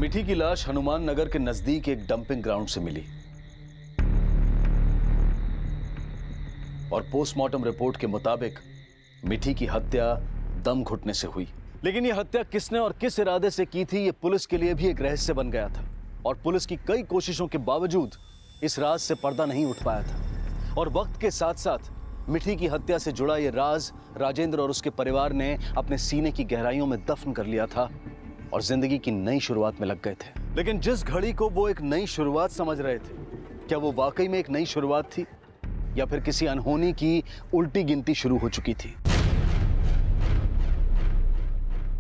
मिठी की लाश हनुमान नगर के नजदीक एक डंपिंग ग्राउंड से मिली और पोस्टमार्टम रिपोर्ट के मुताबिक मिठी की हत्या दम घुटने से हुई। लेकिन यह हत्या किसने और किस इरादे से की थी, यह पुलिस के लिए भी एक रहस्य बन गया था और पुलिस की कई कोशिशों के बावजूद इस राज से पर्दा नहीं उठ पाया था। और वक्त के साथ साथ मिठी की हत्या से जुड़ा यह राज राजेंद्र और उसके परिवार ने अपने सीने की गहराइयों में दफन कर लिया था और जिंदगी की नई शुरुआत में लग गए थे। लेकिन जिस घड़ी को वो एक नई शुरुआत समझ रहे थे, क्या वो वाकई में एक नई शुरुआत थी या फिर किसी अनहोनी की उल्टी गिनती शुरू हो चुकी थी?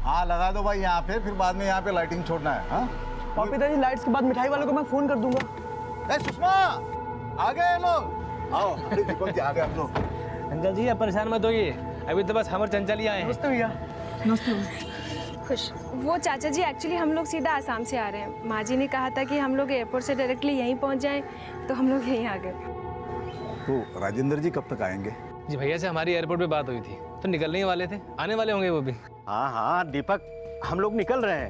हाँ लगा दो भाई यहाँ पे, फिर बाद में यहाँ पे लाइटिंग छोड़ना है। हाँ और पिताजी लाइट्स के बाद मिठाई वाले को मैं फोन कर दूंगा। ए सुषमा, आ गए लोग, आओ। अरे दीपक जी आ गए आप लोग। अंकल जी आप परेशान मत होइए, अभी तो बस हमर चंचल ही आए हैं। नमस्ते भैया। नमस्ते। खुश। वो चाचा जी एक्चुअली हम लोग सीधा आसाम से आ रहे हैं। माँ जी ने कहा था कि हम लोग एयरपोर्ट से डायरेक्टली यहीं पहुँच जाएं, तो हम लोग यहीं आ गए। तो राजेंद्र जी कब तक आएंगे? जी भैया से हमारी एयरपोर्ट पे बात हुई थी, तो निकलने ही वाले थे, आने वाले होंगे वो भी। हाँ हाँ दीपक, हम लोग निकल रहे हैं।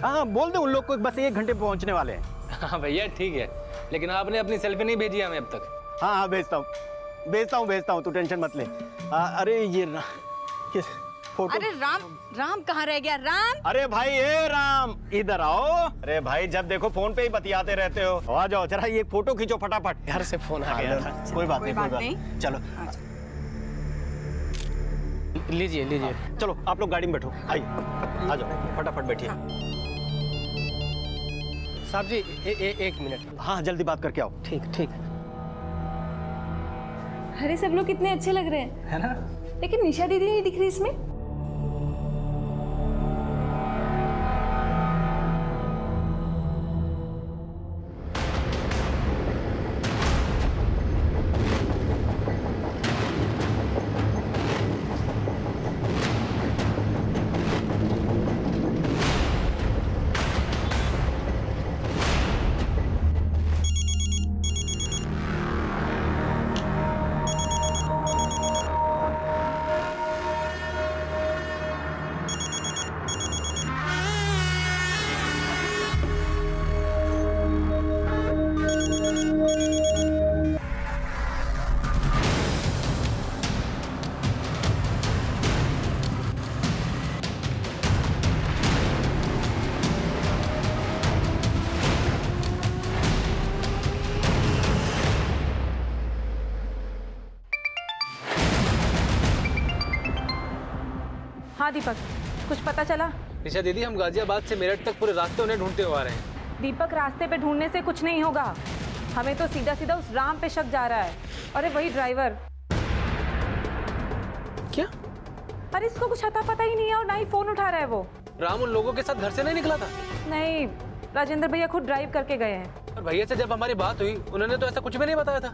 हाँ बोल दे उन लोग को, बस 1 घंटे पहुंचने वाले हैं। हाँ भैया ठीक है, लेकिन आपने अपनी सेल्फी नहीं भेजी हमें अब तक। हाँ हाँ भेजता हूँ, तू टेंशन मत ले। अरे ये फोटो। अरे राम कहाँ रह गया? राम, अरे भाई ए राम, इधर आओ। अरे भाई जब देखो फोन पे ही बतियाते रहते हो, आ जाओ जरा ये फोटो खींचो फटाफट। घर से फोन आ गया था। कोई बात नहीं, चलो लीजिए। चलो आप लोग गाड़ी में बैठो, आइए आ जाओ फटाफट बैठिए। साहब जी एक मिनट। हाँ जल्दी बात करके आओ। ठीक। अरे सब लोग कितने अच्छे लग रहे हैं, है ना? लेकिन निशा दीदी नहीं दिख रही इसमें। हाँ दीपक, कुछ पता चला? निशा दीदी हम गाजियाबाद से मेरठ तक पूरे रास्ते उन्हें ढूंढते हुए आ रहे हैं। दीपक रास्ते पे ढूंढने से कुछ नहीं होगा, हमें तो सीधा सीधा उस राम पे शक जा रहा है। अरे वही ड्राइवर। क्या? अरे इसको कुछ अता पता ही नहीं है और ना ही फोन उठा रहा है वो। राम उन लोगों के साथ घर से नहीं निकला था? नहीं, राजेंद्र भैया खुद ड्राइव करके गए हैं। और भैया से जब हमारी बात हुई उन्होंने तो ऐसा कुछ भी नहीं बताया था।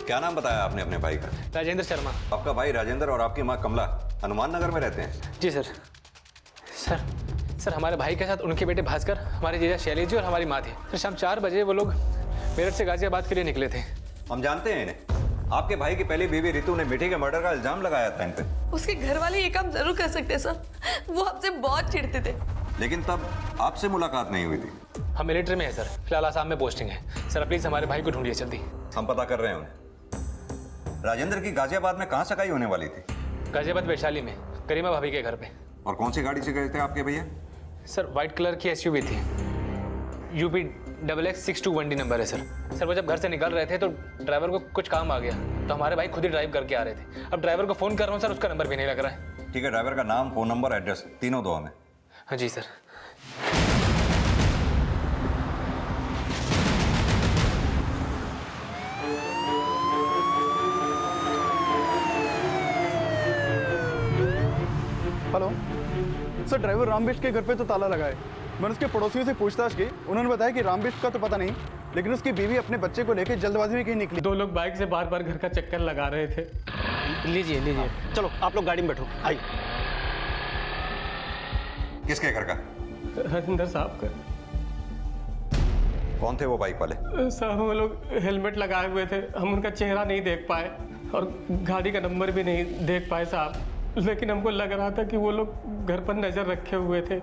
क्या नाम बताया आपने अपने भाई का? राजेंद्र शर्मा। आपका भाई राजेंद्र और आपकी माँ कमला हनुमान नगर में रहते हैं? जी सर हमारे भाई के साथ उनके बेटे भास्कर, हमारी जीजा शैलेश जी और हमारी माँ थी। फिर शाम 4 बजे वो लोग मेरठ से गाजियाबाद के लिए निकले थे। हम जानते हैं इन्हें। आपके भाई की पहली बीवी रितु ने मिठी के मर्डर का इल्जाम लगाया था इन पे। उसके घर वाले ये काम जरूर कर सकते सर, वो हमसे बहुत चिढ़ते थे। लेकिन तब आपसे मुलाकात नहीं हुई थी। हम मिलिट्री में है सर, फिलहाल आसाम में पोस्टिंग है। सर प्लीज हमारे भाई को ढूंढिए जल्दी। हम पता कर रहे हैं उन्हें। राजेंद्र की गाजियाबाद में कहाँ सगाई होने वाली थी? गाजियाबाद वैशाली में करीमा भाभी के घर पे। और कौन सी गाड़ी से गए थे आपके भैया? सर वाइट कलर की एसयूवी थी, UP XX621D नंबर है सर। वो जब घर से निकल रहे थे तो ड्राइवर को कुछ काम आ गया, तो हमारे भाई खुद ही ड्राइव करके आ रहे थे। अब ड्राइवर को फ़ोन कर रहा हूँ सर, उसका नंबर भी नहीं लग रहा है। ठीक है, ड्राइवर का नाम, फ़ोन नंबर, एड्रेस तीनों दो हमें। हाँ जी सर। हेलो सर, ड्राइवर रामबिष्ट के घर पे तो ताला लगा है। मैंने उसके पड़ोसियों से पूछताछ की, उन्होंने बताया कि रामबिष्ट का तो पता नहीं, लेकिन उसकी बीवी अपने बच्चे को लेकर जल्दबाजी में कहीं निकली। 2 लोग बाइक से बार बार घर का चक्कर लगा रहे थे। लीजिए लीजिए। चलो आप लोग गाड़ी में बैठो, आइए। किसके घर का? राजेंद्र साहब का। कौन थे वो बाइक वाले? साहब वो लोग हेलमेट लगाए हुए थे, हम उनका चेहरा नहीं देख पाए और गाड़ी का नंबर भी नहीं देख पाए साहब, लेकिन हमको लग रहा था कि वो लोग घर पर नजर रखे हुए थे।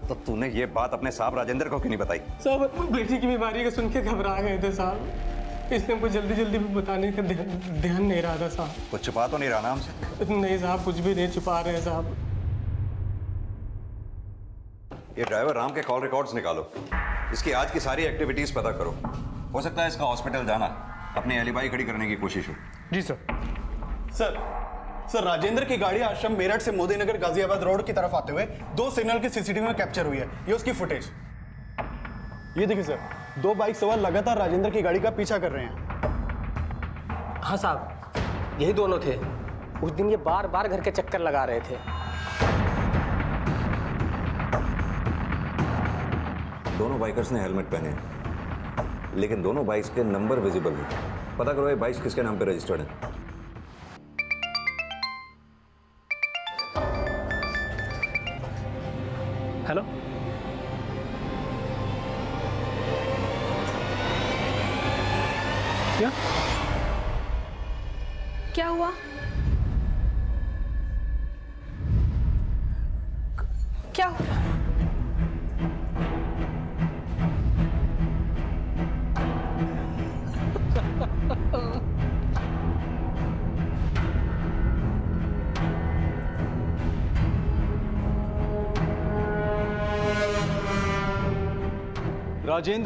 तो तूने ये बात अपने साहब राजेंद्र को क्यों नहीं बताई? साहब बेटी की बीमारी को सुन के घबरा गए थे साहब, इसलिए हमको जल्दी जल्दी भी बताने का ध्यान नहीं रहा था साहब। कुछ छुपा तो नहीं रहा ना हमसे? नहीं साहब, कुछ भी नहीं छुपा रहे हैं साहब। ये ड्राइवर राम के कॉल रिकॉर्ड्स निकालो, इसकी आज की सारी एक्टिविटीज पता करो। हो सकता है इसका हॉस्पिटल जाना अपनी एलिबाई खड़ी करने की कोशिश हो। जी सर। सर राजेंद्र की गाड़ी आश्रम मेरठ से मोदी नगर गाजियाबाद रोड की तरफ आते हुए 2 सिग्नल की सीसीटीवी में कैप्चर हुई है। ये उसकी फुटेज। ये देखिए सर, 2 बाइक सवार लगातार राजेंद्र की गाड़ी का पीछा कर रहे हैं। हाँ साहब, यही दोनों थे। उस दिन ये बार बार घर के चक्कर लगा रहे थे। दोनों बाइकर्स ने हेलमेट पहने हैं, लेकिन दोनों बाइक्स के नंबर विजिबल नहीं। पता करो ये बाइक्स किसके नाम पे रजिस्टर्ड है। हेलो, क्या हुआ? क्या हुआ?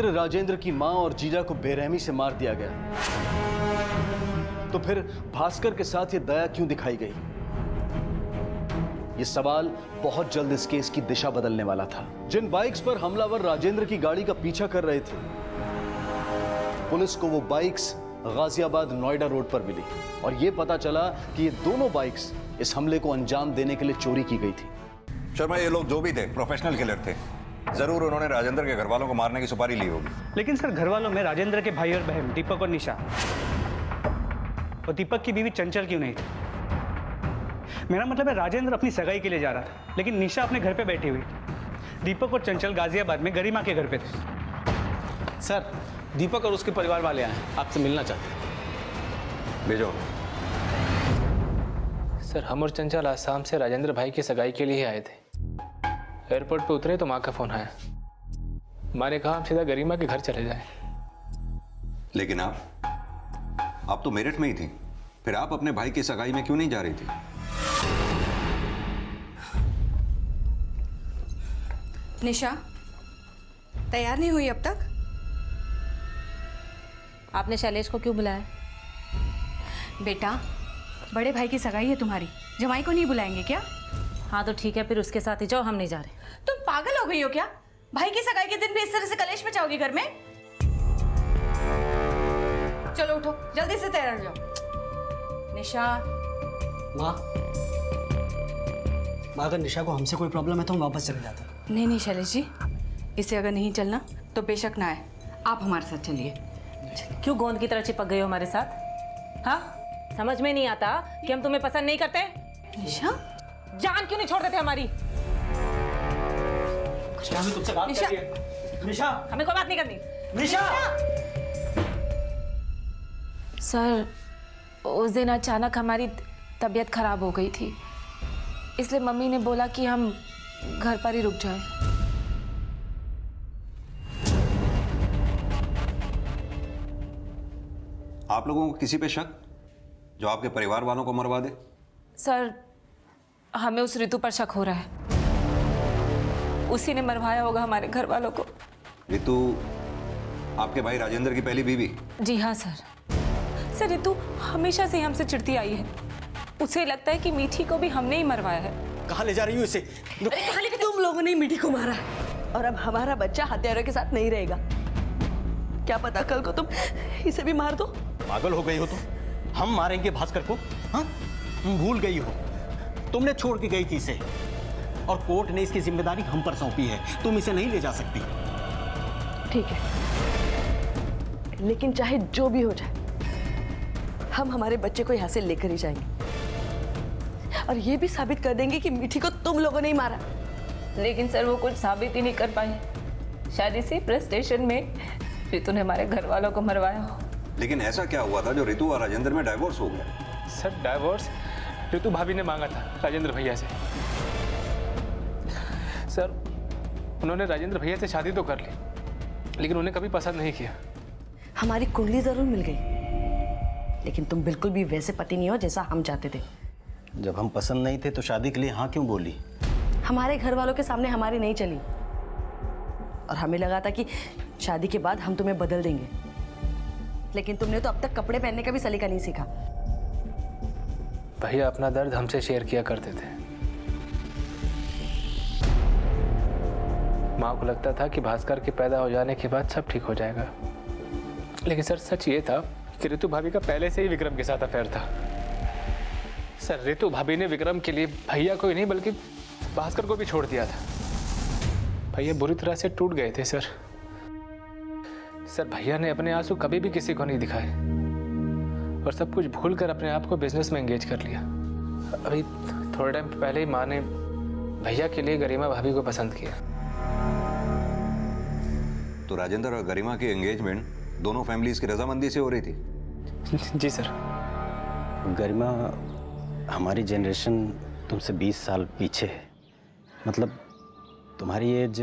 राजेंद्र की मां और जीजा को बेरहमी से मार दिया गया, तो फिर भास्कर के साथ ये दया क्यों दिखाई गई? ये सवाल बहुत जल्द इस केस की दिशा बदलने वाला था। जिन बाइक्स पर हमलावर राजेंद्र की गाड़ी का पीछा कर रहे थे, पुलिस को वो बाइक्स गाजियाबाद नोएडा रोड पर मिली और ये पता चला कि ये दोनों बाइक्स इस हमले को अंजाम देने के लिए चोरी की गई थी। शर्मा, ये लोग जो भी थे प्रोफेशनल किलर थे। जरूर उन्होंने राजेंद्र के घर वालों को मारने की सुपारी ली होगी। लेकिन सर घर वालों में राजेंद्र के भाई और बहन दीपक और निशा और दीपक की बीवी चंचल क्यों नहीं थी? मेरा मतलब है राजेंद्र अपनी सगाई के लिए जा रहा था, लेकिन निशा अपने घर पे बैठी हुई थी। दीपक और चंचल गाजियाबाद में गरिमा के घर पे थे। सर दीपक और उसके परिवार वाले आए हैं, आपसे मिलना चाहते हैं। भेजो। सर हम और चंचल आसाम से राजेंद्र भाई की सगाई के लिए आए थे। एयरपोर्ट पे उतरे तो माँ का फोन आया। माँ ने कहा हम सीधा गरिमा के घर चले जाएं। लेकिन आप तो मेरठ में ही थी, फिर आप अपने भाई की सगाई में क्यों नहीं जा रही थी? निशा तैयार नहीं हुई अब तक? आपने शैलेश को क्यों बुलाया? बेटा, बड़े भाई की सगाई है तुम्हारी, जमाई को नहीं बुलाएंगे क्या? हाँ तो ठीक है, फिर उसके साथ ही जाओ, हम नहीं जा रहे। तुम पागल हो गई हो क्या? भाई की सगाई के दिन भी इस तरह से कलेश मचाओगी घर में? चलो उठो, जल्दी से तैयार हो जाओ। निशा। माँ, अगर निशा को हमसे कोई प्रॉब्लम है तो हम वापस चले जाते हैं। नहीं शैलेश जी, इसे अगर नहीं चलना तो बेशक ना आए, आप हमारे साथ चलिए। क्यों गोंद की तरह चिपक गए हो हमारे साथ? हाँ, समझ में नहीं आता कि हम तुम्हें पसंद नहीं करते? निशा, जान क्यों नहीं छोड़ देते हमारी? हमें तुमसे बात करनी है। निशा, हमें कोई बात नहीं करनी। निशा। सर, उस दिन अचानक हमारी तबीयत खराब हो गई थी, इसलिए मम्मी ने बोला कि हम घर पर ही रुक जाएं। आप लोगों को किसी पे शक? जो आपके परिवार वालों को मरवा दे? सर, हमें उस ऋतु पर शक हो रहा है। उसी ने मरवाया होगा हमारे घर वालों को। ऋतु आपके भाई राजेंद्र की पहली बीवी? जी हाँ सर। सर, ऋतु हमेशा से हमसे चिढ़ती आई है। उसे लगता है कि मीठी को भी हमने ही मरवाया है। कहाँ ले जा रही हूँ इसे? तुम लोगों ने मीठी को मारा है और अब हमारा बच्चा हत्यारों के साथ नहीं रहेगा। क्या पता कल को तुम इसे भी मार दो। पागल हो गई हो तुम? हम मारेंगे भास्कर को? हाँ, तुम भूल गई हो, तुमने छोड़ के गई थी इसे और कोर्ट ने इसकी जिम्मेदारी हम पर सौंपी है। तुम इसे नहीं ले जा सकती। ठीक है, लेकिन चाहे जो भी हो जाए हम हमारे बच्चे को यहाँ से लेकर ही जाएंगे और ये भी साबित कर देंगे कि मीठी को तुम लोगों ने ही मारा। लेकिन सर, वो कुछ साबित ही नहीं कर पाए। शायद इसी फ्रस्ट्रेशन में ऋतु ने हमारे घर वालों को मरवाया हो। लेकिन ऐसा क्या हुआ था जो ऋतु और राजेंद्र में डाइवोर्स हो गया? सर, डाइवोर्स ऋतु भाभी ने मांगा था राजेंद्र भैया से। सर, उन्होंने राजेंद्र भैया से शादी तो कर ली, लेकिन उन्हें कभी पसंद नहीं किया। हमारी कुंडली जरूर मिल गई, लेकिन तुम बिल्कुल भी वैसे पति नहीं हो जैसा हम चाहते थे। जब हम पसंद नहीं थे तो शादी के लिए हाँ क्यों बोली? हमारे घर वालों के सामने हमारी नहीं चली और हमें लगा था कि शादी के बाद हम तुम्हें बदल देंगे, लेकिन तुमने तो अब तक कपड़े पहनने का भी सलीका नहीं सीखा। भैया अपना दर्द हमसे शेयर किया करते थे। माँ को लगता था कि भास्कर के पैदा हो जाने के बाद सब ठीक हो जाएगा, लेकिन सर सच ये था कि ऋतु भाभी का पहले से ही विक्रम के साथ अफेयर था। सर, ऋतु भाभी ने विक्रम के लिए भैया को ही नहीं बल्कि भास्कर को भी छोड़ दिया था। भैया बुरी तरह से टूट गए थे सर। सर, भैया ने अपने आंसू कभी भी किसी को नहीं दिखाए और सब कुछ भूलकर अपने आप को बिजनेस में एंगेज कर लिया। अभी थोड़े टाइम पहले ही माँ ने भैया के लिए गरिमा भाभी को पसंद किया। तो राजेंद्र और गरिमा की एंगेजमेंट दोनों फैमिलीज की रजामंदी से हो रही थी? जी सर। गरिमा हमारी जनरेशन तुमसे 20 साल पीछे है। मतलब तुम्हारी एज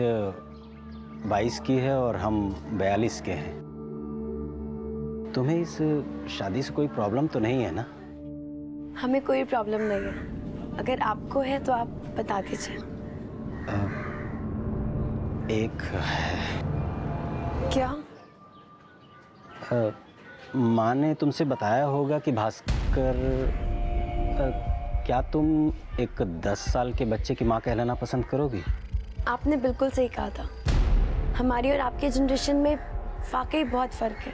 22 की है और हम 42 के हैं। तुम्हें इस शादी से कोई प्रॉब्लम तो नहीं है ना? हमें कोई प्रॉब्लम नहीं है। अगर आपको है तो आप बता दीजिए। एक है। क्या? माँ ने तुमसे बताया होगा कि भास्कर, क्या तुम एक 10 साल के बच्चे की माँ कहलाना पसंद करोगी? आपने बिल्कुल सही कहा था। हमारी और आपके जनरेशन में वाकई बहुत फ़र्क है।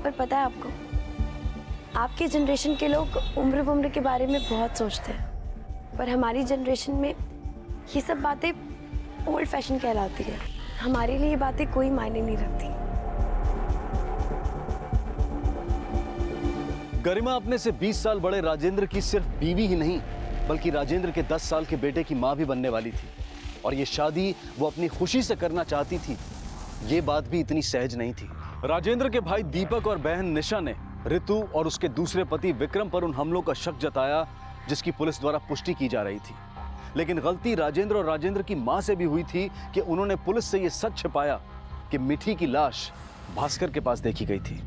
पर पता है आपको, आपके जनरेशन के लोग उम्र के बारे में बहुत सोचते हैं, पर हमारी जनरेशन में ये सब बातें ओल्ड फैशन कहलाती है। हमारे लिए ये बातें कोई मायने नहीं रखती। गरिमा अपने से 20 साल बड़े राजेंद्र की सिर्फ बीवी ही नहीं, बल्कि राजेंद्र के 10 साल के बेटे की मां भी बनने वाली थी। और ये शादी वो अपनी खुशी से करना चाहती थी। ये बात भी इतनी सहज नहीं थी। राजेंद्र के भाई दीपक और बहन निशा ने ऋतु और उसके दूसरे पति विक्रम पर उन हमलों का शक जताया, जिसकी पुलिस द्वारा पुष्टि की जा रही थी। लेकिन गलती राजेंद्र और राजेंद्र की मां से भी हुई थी कि उन्होंने पुलिस से यह सच छिपाया कि मिठी की लाश भास्कर के पास देखी गई थी।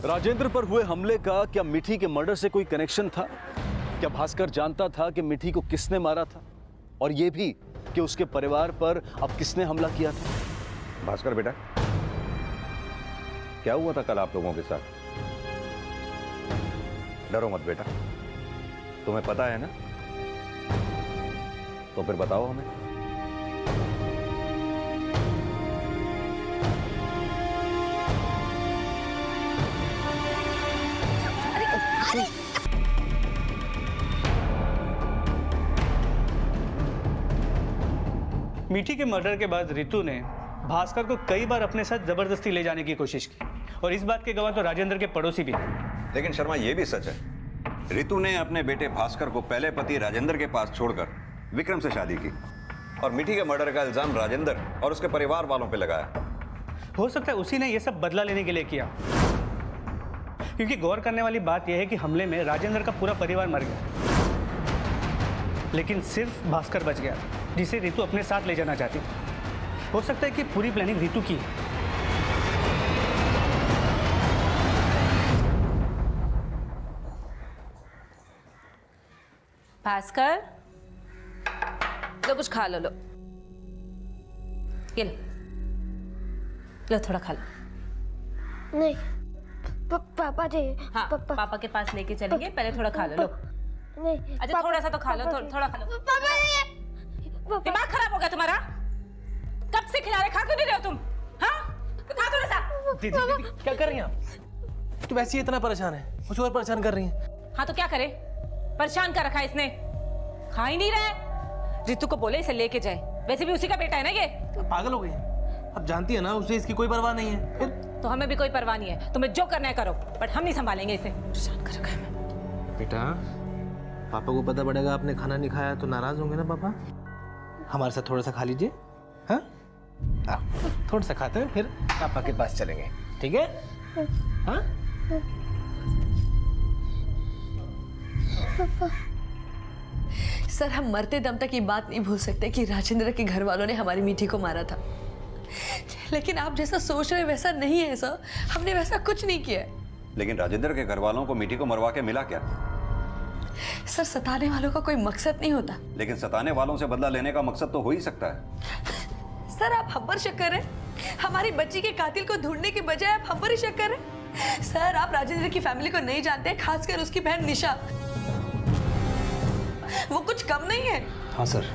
राजेंद्र पर हुए हमले का क्या मिठी के मर्डर से कोई कनेक्शन था? क्या भास्कर जानता था कि मिठी को किसने मारा था? और यह भी कि उसके परिवार पर अब किसने हमला किया था? भास्कर बेटा, क्या हुआ था कल आप लोगों के साथ? डरो मत बेटा, तुम्हें पता है ना? तो फिर बताओ हमें। मीठी के मर्डर के बाद ऋतु ने भास्कर को कई बार अपने साथ जबरदस्ती ले जाने की कोशिश की और इस बात के गवाह तो राजेंद्र के पड़ोसी भी हैं। लेकिन शर्मा, यह भी सच है, ऋतु ने अपने बेटे भास्कर को पहले पति राजेंद्र के पास छोड़कर विक्रम से शादी की और मिठी के मर्डर का इल्जाम राजेंद्र और उसके परिवार वालों पर लगाया। हो सकता है उसी ने यह सब बदला लेने के लिए किया, क्योंकि गौर करने वाली बात यह है कि हमले में राजेंद्र का पूरा परिवार मर गया, लेकिन सिर्फ भास्कर बच गया, जिसे ऋतु अपने साथ ले जाना चाहती थी। हो सकता है कि पूरी प्लानिंग ऋतु की है। भास्कर, लो कुछ खा लो। लो ये लो, लो थोड़ा खा लो। नहीं, पापा जी। हाँ, पापा के पास लेके चलेंगे, पहले थोड़ा खा लो। लो नहीं, अच्छा थोड़ा सा तो खा लो, थोड़ा खा लो। दिमाग खराब हो गया तुम्हारा? कब से खिला रहे, खा क्यों नहीं रहे हो तुम? हाँ, तो खा थोड़ा सा। दीदी क्या कर रही हैं आप? तुम ऐसे ही इतना परेशान है, कुछ और परेशान कर रही हैं। हाँ तो क्या करे, परेशान कर रखा है इसने, खा ही नहीं रहा है। रितु को बोले इसे लेके जाए, वैसे भी उसी का बेटा है ना ये। पागल हो गई है, अब जानती है ना उसे इसकी कोई परवाह नहीं है। फिर तो हमें भी कोई परवाह नहीं है, तुम्हें जो करना है करो, बट हम नहीं संभालेंगे इसे। परेशान कर रखा है। बेटा, पापा को पता पड़ेगा आपने खाना नहीं खाया तो नाराज होंगे ना पापा। हमारे साथ थोड़ा सा खा लीजिए। हाँ, थोड़ा सा खाते हैं, फिर पापा के पास चलेंगे, ठीक है? हाँ? सर, हम मरते दम तक ये बात नहीं भूल सकते कि राजेंद्र के घर वालों ने हमारी मीठी को मारा था। लेकिन आप जैसा सोच रहे वैसा नहीं है सर, हमने वैसा कुछ नहीं किया। लेकिन राजेंद्र के घर वालों को मीठी को मरवा के मिला क्या? सर, सताने वालों का कोई मकसद नहीं होता। लेकिन सताने वालों से बदला लेने का मकसद तो हो ही सकता है। सर, आप हम पर शक कर रहे हैं? हमारी बच्ची के कातिल को ढूंढने के बजाय आप हम पर ही शक कर रहे हैं? सर, आप राजेंद्र की फैमिली को नहीं जानते, खासकर उसकी बहन निशा। वो कुछ कम नहीं है। हाँ सर,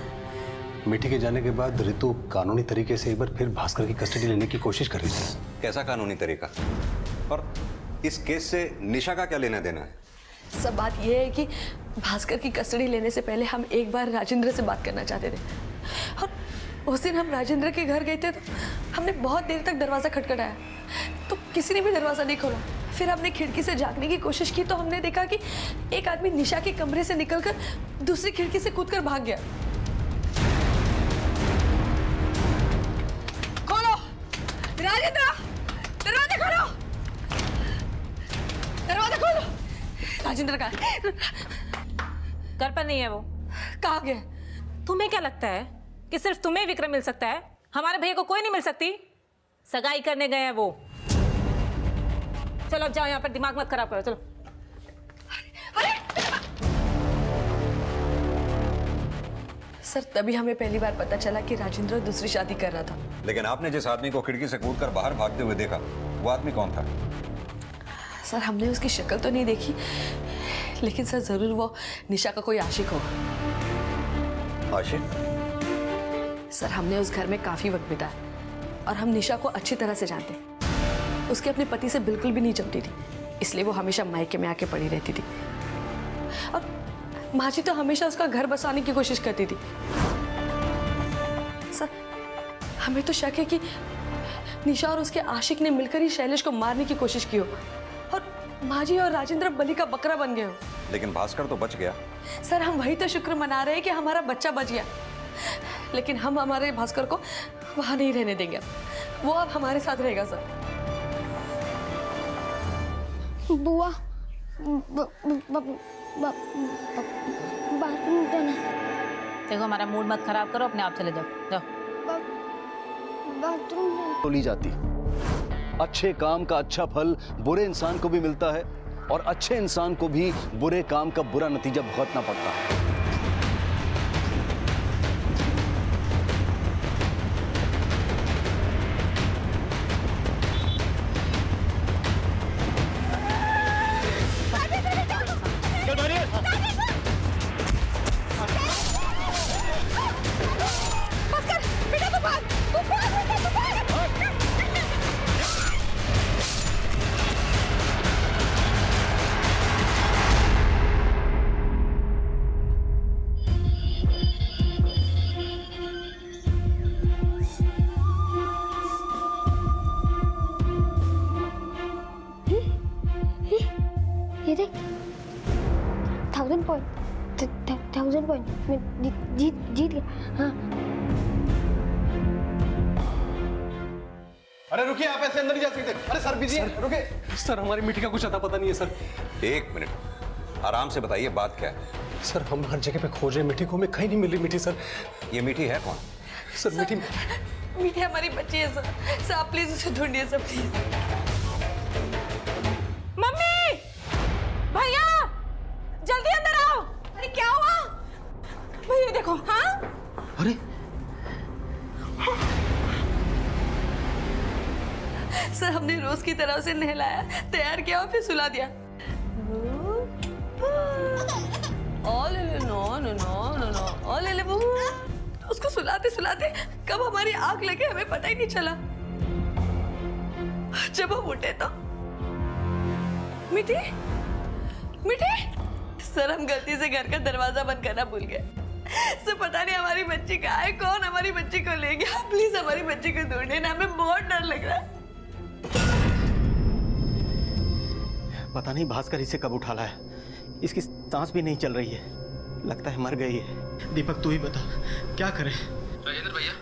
मीठी के जाने के बाद रितु कानूनी तरीके से एक बार फिर भास्कर की कस्टडी लेने की कोशिश कर रही थी। कैसा कानूनी तरीका? और इस केस से निशा का क्या लेना देना है? सब बात यह है कि भास्कर की कस्टडी लेने से पहले हम एक बार राजेंद्र से बात करना चाहते थे। और उस दिन हम राजेंद्र के घर गए थे तो हमने बहुत देर तक दरवाज़ा खटखटाया, तो किसी ने भी दरवाज़ा नहीं खोला। फिर हमने खिड़की से झांकने की कोशिश की तो हमने देखा कि एक आदमी निशा के कमरे से निकलकर दूसरी खिड़की से कूदकर भाग गया। खोलो राजेंद्र, दरवाजा खोलो, दरवाजा खोलो। राजेंद्र कहाँ है? घर पर नहीं है वो। कहाँ गया? तुम्हें क्या लगता है कि सिर्फ तुम्हें विक्रम मिल सकता है, हमारे भैया को कोई नहीं मिल सकती? सगाई करने गए हैं वो। चलो अब जाओ, यहाँ पर दिमाग मत खराब करो, चलो। सर, तभी हमें पहली बार पता चला कि राजेंद्र दूसरी शादी कर रहा था। लेकिन आपने जिस आदमी को खिड़की से कूदकर बाहर भागते हुए देखा, वो आदमी कौन था? सर, हमने उसकी शक्ल तो नहीं देखी, लेकिन सर जरूर वो निशा का कोई आशिक होगा। आशिक? सर, हमने उस घर में काफी वक्त बिताया और हम निशा को अच्छी तरह से जानते हैं। उसके अपने पति से बिल्कुल भी नहीं जमती थी, इसलिए वो हमेशा मायके में आके पड़ी रहती थी। और माँ जी तो हमेशा उसका घर बसाने की कोशिश करती थी। सर, हमें तो शक है कि निशा और उसके आशिक ने मिलकर ही शैलेश को मारने की कोशिश की हो और माँ जी और राजेंद्र बलि का बकरा बन गए हो। लेकिन भास्कर तो बच गया। सर, हम वही तो शुक्र मना रहे हैं कि हमारा बच्चा बच गया, लेकिन हम हमारे भास्कर को वहां नहीं रहने देंगे। वो अब हमारे साथ रहेगा। सर, बुआ, बाथरूम जाना। देखो, हमारा मूड मत खराब करो, अपने आप चले जाओ, जाओ। बाथरूम तो ली जाती। अच्छे काम का अच्छा फल बुरे इंसान को भी मिलता है और अच्छे इंसान को भी बुरे काम का बुरा नतीजा भुगतना पड़ता है। ये देख, 1000 पॉइंट, 1000 पॉइंट मैं जीत गया। हाँ, अरे रुकिए, आप ऐसे अंदर नहीं जा सकते। अरे सर बिजी है, रुकिए। सर, हमारी मीठी का कुछ अता पता नहीं है सर। एक मिनट, आराम से बताइए, बात क्या है? सर, हम हर जगह पे खोज रहे हैं मीठी को, हमें कहीं नहीं मिल रही मीठी। सर, ये मीठी है कौन? सर, मीठी मीठी हमारी बच्ची है। सर, आप प्लीज उसे ढूंढिए सर, प्लीज। मम्मी, भैया, जल्दी अंदर आओ। अरे क्या हुआ? रोज की तरह उसे नहलाया, तैयार किया और फिर सुला दिया। उसको सुलाते सुलाते कब हमारी आंख लगे हमें पता ही नहीं चला। जब हम उठे तो मीठी मीठी सर, हम गलती से घर का दरवाजा बंद करना भूल गए। सर पता नहीं हमारी बच्ची कहाँ है, कौन हमारी बच्ची को ले गया। प्लीज हमारी बच्ची को ढूंढे ना, हमें बहुत डर लग रहा है। पता नहीं भास्कर इसे कब उठा लाया, इसकी सांस भी नहीं चल रही है, लगता है मर गई है। दीपक तू ही बता क्या करें। राजेंद्र भैया,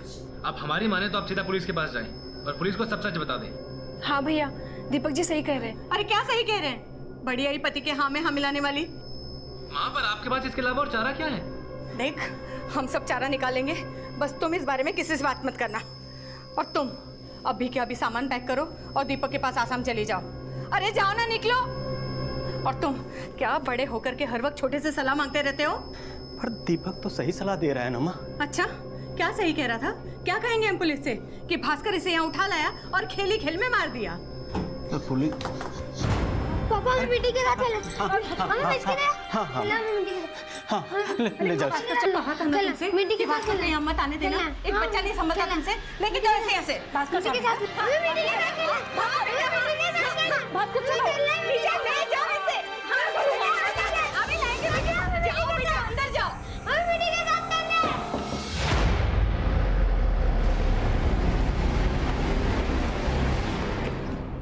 आप हमारी माने तो आप सीधा पुलिस के पास जाएं और पुलिस को सब सच बता दें। हाँ भैया, दीपक जी सही कह रहे हैं। अरे क्या सही कह रहे हैं? बड़ी आई पति के हाँ में हाँ मिलाने वाली। माँ, पर आपके पास इसके अलावा और चारा क्या है? देख, हम सब चारा निकालेंगे, बस तुम इस बारे में किसी से बात मत करना। और तुम अभी के अभी सामान पैक करो और दीपक के पास आसाम चली जाओ। अरे जाओ ना, निकलो। और तुम क्या बड़े होकर के हर वक्त छोटे से सलाह मांगते रहते हो? पर दीपक तो सही सलाह दे रहा है ना माँ। अच्छा, क्या सही कह रहा था? क्या कहेंगे हम पुलिस से कि भास्कर इसे यहाँ उठा लाया और खेल ही खेल में मार दिया? पुलिस पापा हम मीठी के साथ ले जाओ। मीठी के साथ यहाँ मत आने देना। एक बच्चा नहीं समझता तुमसे, लेकिन जाओ ऐसे ऐसे। भास्कर के साथ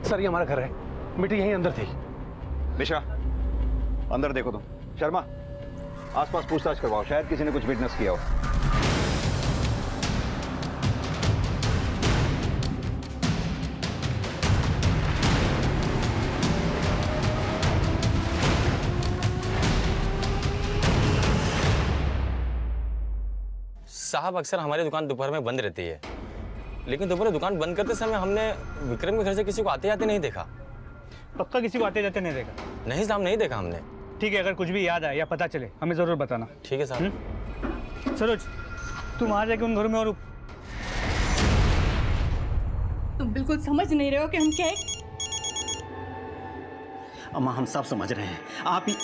सर ये हमारा घर है, मिट्टी यहीं अंदर थी। निशा, अंदर देखो तुम। शर्मा, आसपास पूछताछ करवाओ, शायद किसी ने कुछ विटनेस किया हो। साहब, अक्सर हमारी दुकान दोपहर में बंद रहती है, लेकिन दोपहर दुकान बंद करते समय हमने विक्रम के घर से किसी को आते जाते नहीं देखा। पक्का किसी को आते जाते नहीं देखा? नहीं साहब, नहीं देखा हमने। ठीक है, अगर कुछ भी याद आए या पता चले हमें जरूर बताना। ठीक है साहब। सरोज, तुम आ जाके उन घरों में और तुम बिल्कुल समझ नहीं रहे हो कि हम क्या है? अम्मा हम सब समझ रहे हैं, आप ही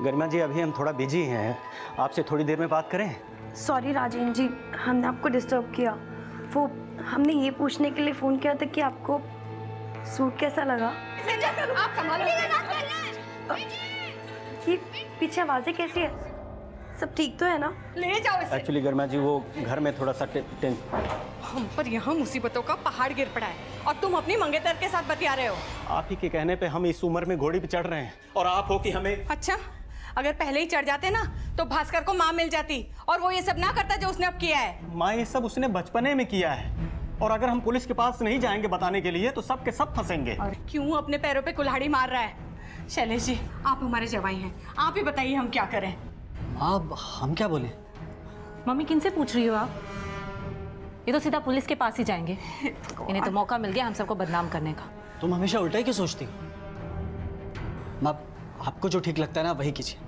गरिमा जी, अभी हम थोड़ा बिजी हैं, आपसे थोड़ी देर में बात करें? सॉरी राजेंद्र जी, हमने आपको डिस्टर्ब किया। वो हमने ये पूछने के लिए फ़ोन किया था कि आपको सूट कैसा लगा। आप संभालो। ये पीछे आवाज़ें कैसी है? सब ठीक तो है ना? ले जाओ इसे। एक्चुअली गरिमा जी, वो घर में थोड़ा सा हम पर यहाँ मुसीबतों का पहाड़ गिर पड़ा है और तुम अपनी मंगेतर के साथ बतिया रहे हो। आप ही के कहने पे हम इस उम्र में घोड़ी पे चढ़ रहे हैं और आप हो कि हमें। अच्छा, अगर पहले ही चढ़ जाते ना तो भास्कर को माँ मिल जाती और वो ये सब ना करता जो उसने अब किया है। माँ, ये सब उसने बचपने में किया है और अगर हम पुलिस के पास नहीं जाएंगे बताने के लिए तो सब के सब फंसेंगे। और क्यों अपने पैरों पे कुल्हाड़ी मार रहा है? शैलेश जी, आप हमारे जवाई हैं, आप ही बताइए हम क्या करें। अब हम क्या बोले? मम्मी किनसे पूछ रही हो आप? ये तो सीधा पुलिस के पास ही जाएंगे। इन्हें तो मौका मिल गया हम सबको बदनाम करने का। तुम हमेशा उल्टा ही क्यों सोचती हो? माँ, आपको जो ठीक लगता है ना वही कीजिए,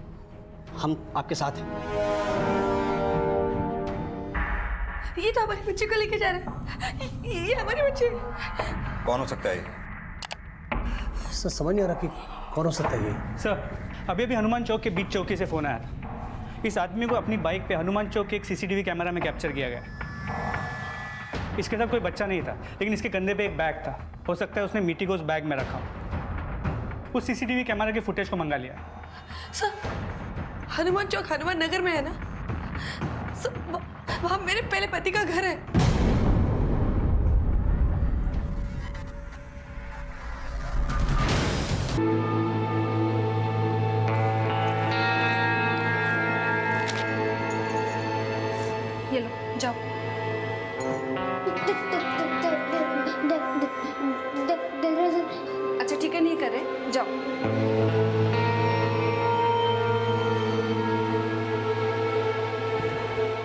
हम आपके साथ हैं। ये तो हमारी बच्ची को लेके जा रहा है। ये हमारी बच्ची। कौन हो सकता है ये? सर समझ नहीं आ रहा कि कौन हो सकता है ये। सर, अभी अभी हनुमान चौक के बीच चौकी से फोन आया था। इस आदमी को अपनी बाइक पे हनुमान चौक के एक सीसीटीवी कैमरा में कैप्चर किया गया। इसके साथ कोई बच्चा नहीं था, लेकिन इसके कंधे पे एक बैग था। हो सकता है उसने मीठी को उस बैग में रखा। उस सीसीटीवी कैमरा के फुटेज को मंगा लिया। सर, हनुमान चौक हनुमान नगर में है ना? सर, वहाँ मेरे पहले पति का घर है। ये लो, जाओ। अच्छा ठीक है, नहीं कर रहे, जाओ।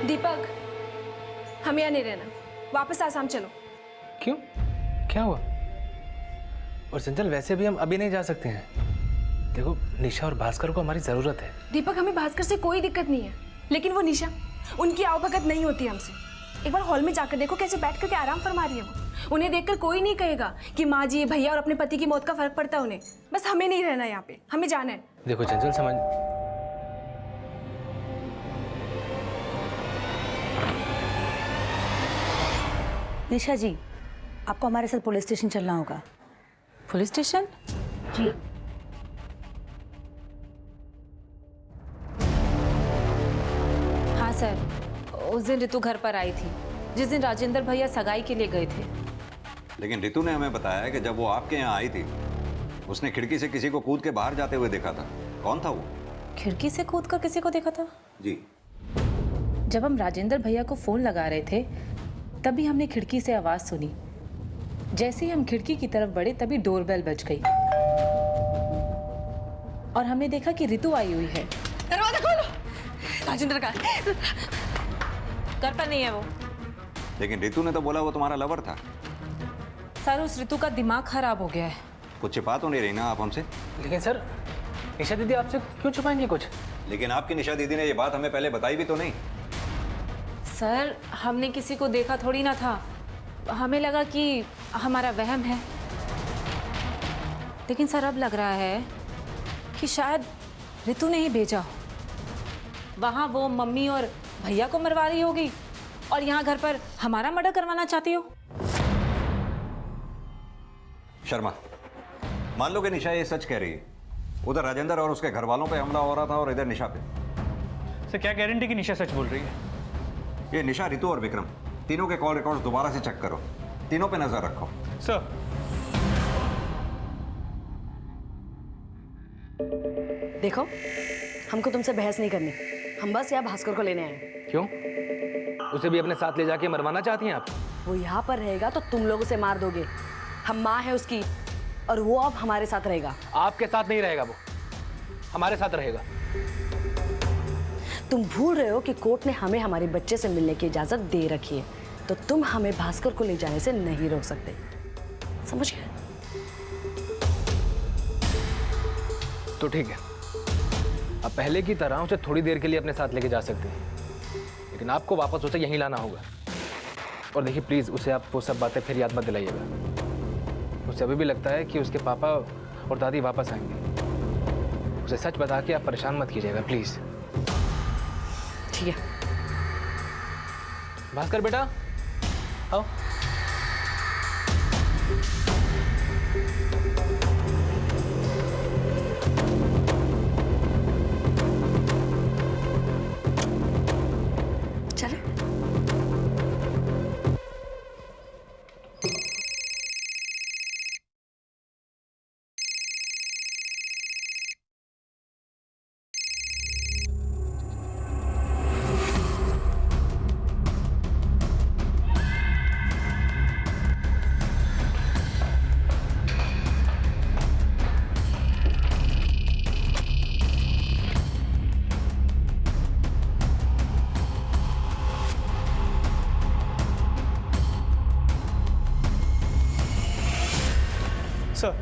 दीपक, हम यहाँ नहीं रहना, वापस आसाम चलो। क्यों? क्या हुआ? और चंचल, वैसे भी हम अभी नहीं जा सकते हैं। देखो, निशा और भास्कर को हमारी जरूरत है। दीपक, हमें भास्कर से कोई दिक्कत नहीं है, लेकिन वो निशा, उनकी आवभगत नहीं होती हमसे। एक बार हॉल में जाकर देखो कैसे बैठ करके आराम फरमा रही है वो। उन्हें देखकर कोई नहीं कहेगा कि माँ जी, भैया और अपने पति की मौत का फर्क पड़ता है उन्हें। बस हमें नहीं रहना यहाँ पे, हमें जाना है। देखो चंचल, समझ, निशा जी, आपको हमारे साथ पुलिस स्टेशन चलना होगा। Police station? जी। हाँ सर, उस दिन ऋतु घर पर आई थी जिस दिन राजेंद्र भैया सगाई के लिए गए थे। लेकिन ऋतु ने हमें बताया कि जब वो आपके यहाँ आई थी उसने खिड़की से किसी को कूद के बाहर जाते हुए देखा था। कौन था वो? खिड़की से कूद कर किसी को देखा था? जी। जब हम राजेंद्र भैया को फोन लगा रहे थे तभी हमने खिड़की से आवाज सुनी। जैसे ही हम खिड़की की तरफ बढ़े तभी डोरबेल बज गई और हमने देखा कि ऋतु आई हुई है। दरवाजा खोलो। राजेंद्र का घर पर नहीं है वो। लेकिन ऋतु ने तो बोला वो तुम्हारा लवर था। सर, उस ऋतु का दिमाग खराब हो गया है। कुछ छिपा तो नहीं रही ना आप हमसे? लेकिन सर, निशा दीदी आपसे क्यों छुपाएंगे कुछ? लेकिन आपकी निशा दीदी ने ये बात हमें पहले बताई भी तो नहीं। सर, हमने किसी को देखा थोड़ी ना था, हमें लगा कि हमारा वहम है। लेकिन सर, अब लग रहा है कि शायद ऋतु ने ही भेजा हो। वहाँ वो मम्मी और भैया को मरवा रही होगी और यहाँ घर पर हमारा मर्डर करवाना चाहती हो। शर्मा, मान लो कि निशा ये सच कह रही है, उधर राजेंद्र और उसके घर वालों पे हमला हो रहा था और इधर निशा पे। सर, क्या गारंटी कि निशा सच बोल रही है? ये निशा, ऋतु और विक्रम तीनों के कॉल रिकॉर्ड्स दोबारा से चेक करो, तीनों पे नजर रखो। सर। देखो, हमको तुमसे बहस नहीं करनी, हम बस यहाँ भास्कर को लेने आए। क्यों? उसे भी अपने साथ ले जाके मरवाना चाहती हैं आप? वो यहाँ पर रहेगा तो तुम लोग उसे मार दोगे। हम माँ है उसकी और वो अब हमारे साथ रहेगा। आपके साथ नहीं रहेगा, वो हमारे साथ रहेगा। तुम भूल रहे हो कि कोर्ट ने हमें हमारे बच्चे से मिलने की इजाजत दे रखी है, तो तुम हमें भास्कर को ले जाने से नहीं रोक सकते, समझ गए? तो ठीक है, अब पहले की तरह उसे थोड़ी देर के लिए अपने साथ लेके जा सकते हैं, लेकिन आपको वापस उसे यहीं लाना होगा। और देखिए प्लीज, उसे आप वो सब बातें फिर याद मत दिलाइएगा। उसे अभी भी लगता है कि उसके पापा और दादी वापस आएंगे। उसे सच बता के आप परेशान मत कीजिएगा प्लीज। ठीक है। भास्कर बेटा, आओ। चले। सर,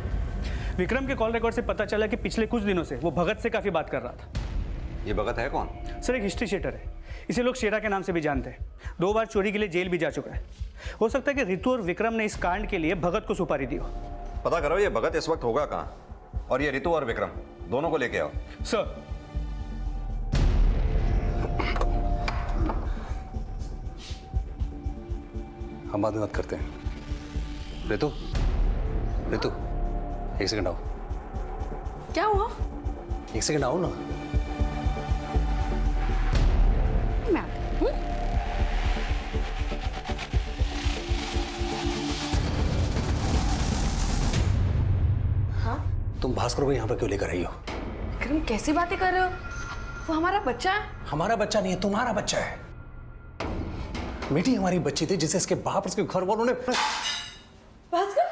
विक्रम के कॉल रिकॉर्ड से पता चला कि पिछले कुछ दिनों से वो भगत से काफी बात कर रहा था। ये भगत है कौन? सर, एक हिस्ट्री शीटर है, इसे लोग शेरा के नाम से भी जानते हैं। 2 बार चोरी के लिए जेल भी जा चुका है। हो सकता है कि ऋतु और विक्रम ने इस कांड के लिए भगत को सुपारी दी हो। पता करो ये भगत इस वक्त होगा कहाँ, और ये ऋतु और विक्रम दोनों को लेके आओ। सर। हम बाद में बात करते हैं। ऋतु, ऋतु, एक सेकंड आओ। क्या हुआ? एक सेकंड आओ ना। हाँ? तुम भास्कर को यहाँ पर क्यों लेकर आई हो? विक्रम, कैसी बातें कर रहे हो? वो हमारा बच्चा है। हमारा बच्चा नहीं है, तुम्हारा बच्चा है। मीठी हमारी बच्ची थी जिसे इसके बाप और उसके घर वालों ने। भास्कर,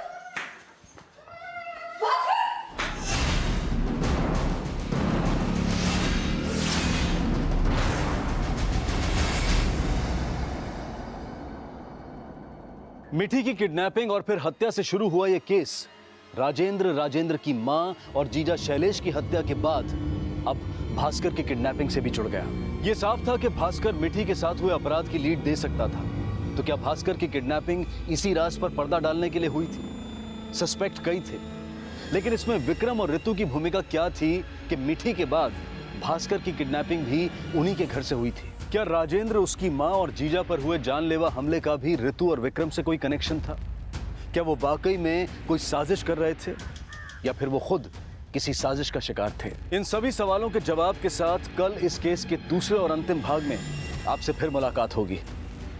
मिठी की किडनैपिंग और फिर हत्या से शुरू हुआ यह केस राजेंद्र की मां और जीजा शैलेश की हत्या के बाद अब भास्कर की किडनैपिंग से भी जुड़ गया। यह साफ था कि भास्कर मिठी के साथ हुए अपराध की लीड दे सकता था, तो क्या भास्कर की किडनैपिंग इसी राज पर पर्दा डालने के लिए हुई थी? सस्पेक्ट कई थे, लेकिन इसमें विक्रम और ऋतु की भूमिका क्या थी कि मिठी के बाद भास्कर की किडनैपिंग भी उन्हीं के घर से हुई थी? क्या राजेंद्र, उसकी मां और जीजा पर हुए जानलेवा हमले का भी ऋतु और विक्रम से कोई कनेक्शन था? क्या वो वाकई में कोई साजिश कर रहे थे या फिर वो खुद किसी साजिश का शिकार थे? इन सभी सवालों के जवाब के साथ कल इस केस के दूसरे और अंतिम भाग में आपसे फिर मुलाकात होगी।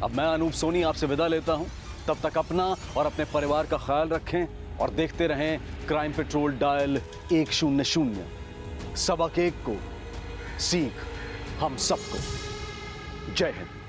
अब मैं अनूप सोनी आपसे विदा लेता हूं। तब तक अपना और अपने परिवार का ख्याल रखें और देखते रहें क्राइम पेट्रोल डायल 100। सबक एक को, सीख हम सबको। जय हिंद।